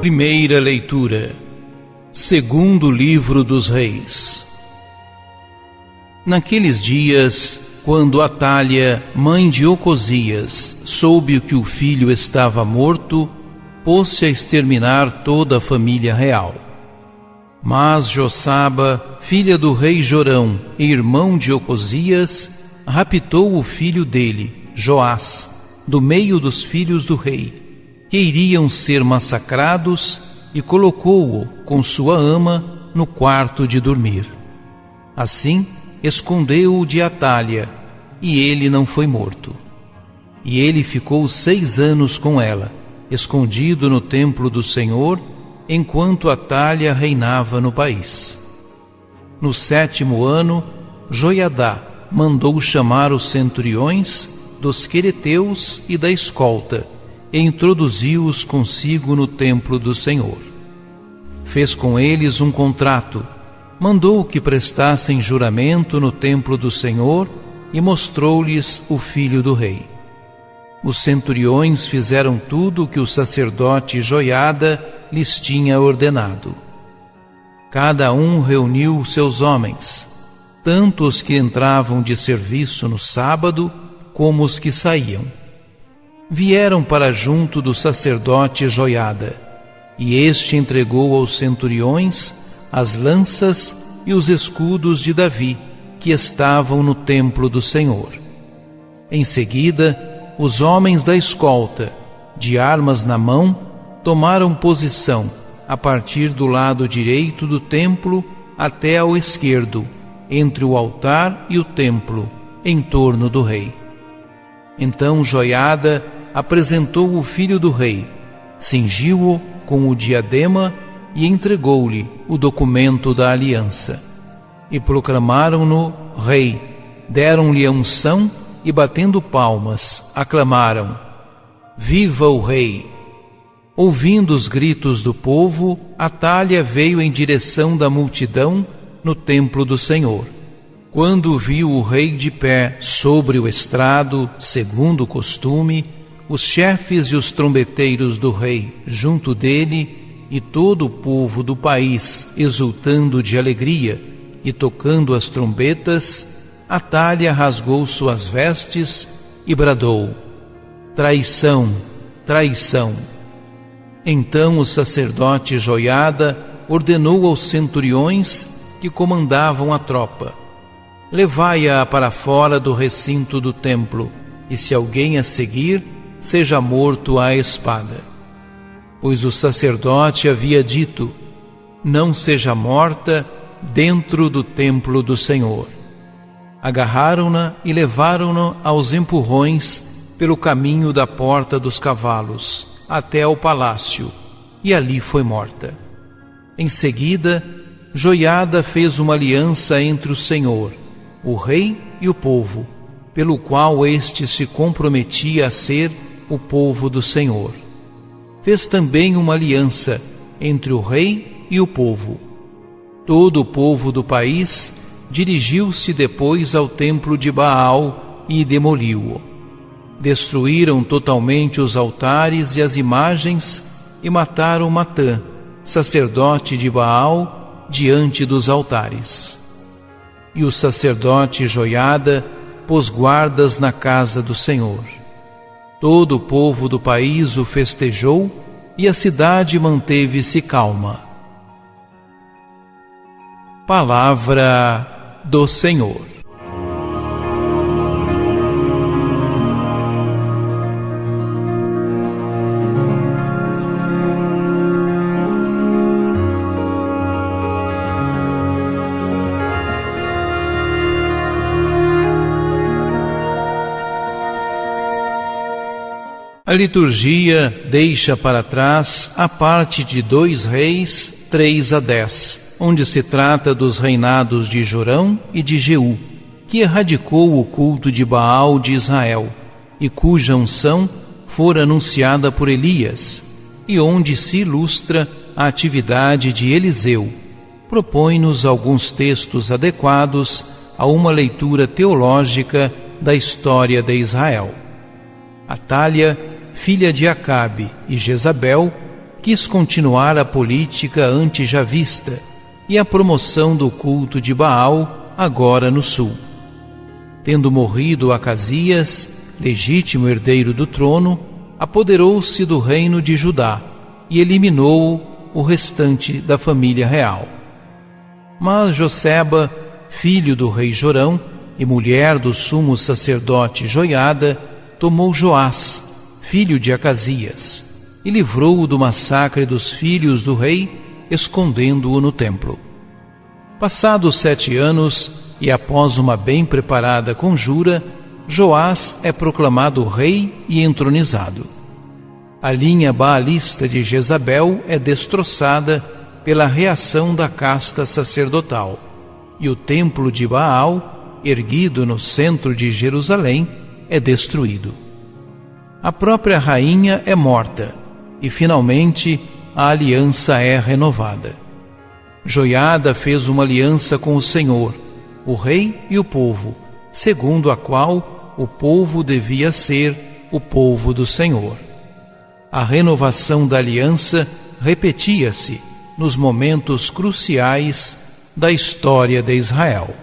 Primeira leitura. Segundo livro dos Reis. Naqueles dias, quando Atália, mãe de Ocosias, soube que o filho estava morto, pôs-se a exterminar toda a família real. Mas Joçaba, filha do rei Jorão e irmão de Ocosias, raptou o filho dele, Joás, do meio dos filhos do rei, que iriam ser massacrados, e colocou-o com sua ama no quarto de dormir. Assim, escondeu-o de Atália, e ele não foi morto. E ele ficou 6 anos com ela, escondido no templo do Senhor, enquanto Atália reinava no país. No 7º ano, Joiadá mandou chamar os centuriões dos quereteus e da escolta, e introduziu-os consigo no templo do Senhor. Fez com eles um contrato, mandou que prestassem juramento no templo do Senhor e mostrou-lhes o filho do rei. Os centuriões fizeram tudo o que o sacerdote Joiada lhes tinha ordenado. Cada um reuniu seus homens, tanto os que entravam de serviço no sábado como os que saíam. Vieram para junto do sacerdote Joiada, e este entregou aos centuriões as lanças e os escudos de Davi, que estavam no templo do Senhor. Em seguida, os homens da escolta, de armas na mão, tomaram posição a partir do lado direito do templo até ao esquerdo, entre o altar e o templo, em torno do rei. Então Joiada apresentou o filho do rei, cingiu-o com o diadema e entregou-lhe o documento da aliança. E proclamaram-no rei, deram-lhe a unção e, batendo palmas, aclamaram: Viva o rei! Ouvindo os gritos do povo, Atália veio em direção da multidão no templo do Senhor. Quando viu o rei de pé sobre o estrado, segundo o costume, os chefes e os trombeteiros do rei junto dele, e todo o povo do país exultando de alegria e tocando as trombetas, Atália rasgou suas vestes e bradou: Traição, traição! Então o sacerdote Joiada ordenou aos centuriões que comandavam a tropa: Levai-a para fora do recinto do templo, e se alguém a seguir, seja morto à espada. Pois o sacerdote havia dito: Não seja morta dentro do templo do Senhor. Agarraram-na e levaram-na aos empurrões pelo caminho da porta dos cavalos até ao palácio, e ali foi morta. Em seguida, Joiada fez uma aliança entre o Senhor, o rei e o povo, pelo qual este se comprometia a ser o povo do Senhor. Fez também uma aliança entre o rei e o povo. Todo o povo do país dirigiu-se depois ao templo de Baal e demoliu-o. Destruíram totalmente os altares e as imagens e mataram Matã, sacerdote de Baal, diante dos altares. E o sacerdote Joiada pôs guardas na casa do Senhor. Todo o povo do país o festejou e a cidade manteve-se calma. Palavra do Senhor. A liturgia deixa para trás a parte de 2 Reis 3-10, onde se trata dos reinados de Jorão e de Jeú, que erradicou o culto de Baal de Israel, e cuja unção fora anunciada por Elias, e onde se ilustra a atividade de Eliseu. Propõe-nos alguns textos adequados a uma leitura teológica da história de Israel. Atália, filha de Acabe e Jezabel, quis continuar a política antes já vista e a promoção do culto de Baal, agora no sul. Tendo morrido Acasias, legítimo herdeiro do trono, apoderou-se do reino de Judá e eliminou o restante da família real. Mas Joseba, filho do rei Jorão e mulher do sumo sacerdote Joiada, tomou Joás, filho de Acasias, e livrou-o do massacre dos filhos do rei, escondendo-o no templo. Passados 7 anos, e após uma bem preparada conjura, Joás é proclamado rei e entronizado. A linha baalista de Jezabel é destroçada pela reação da casta sacerdotal, e o templo de Baal, erguido no centro de Jerusalém, é destruído. A própria rainha é morta, e finalmente a aliança é renovada. Joiada fez uma aliança com o Senhor, o rei e o povo, segundo a qual o povo devia ser o povo do Senhor. A renovação da aliança repetia-se nos momentos cruciais da história de Israel.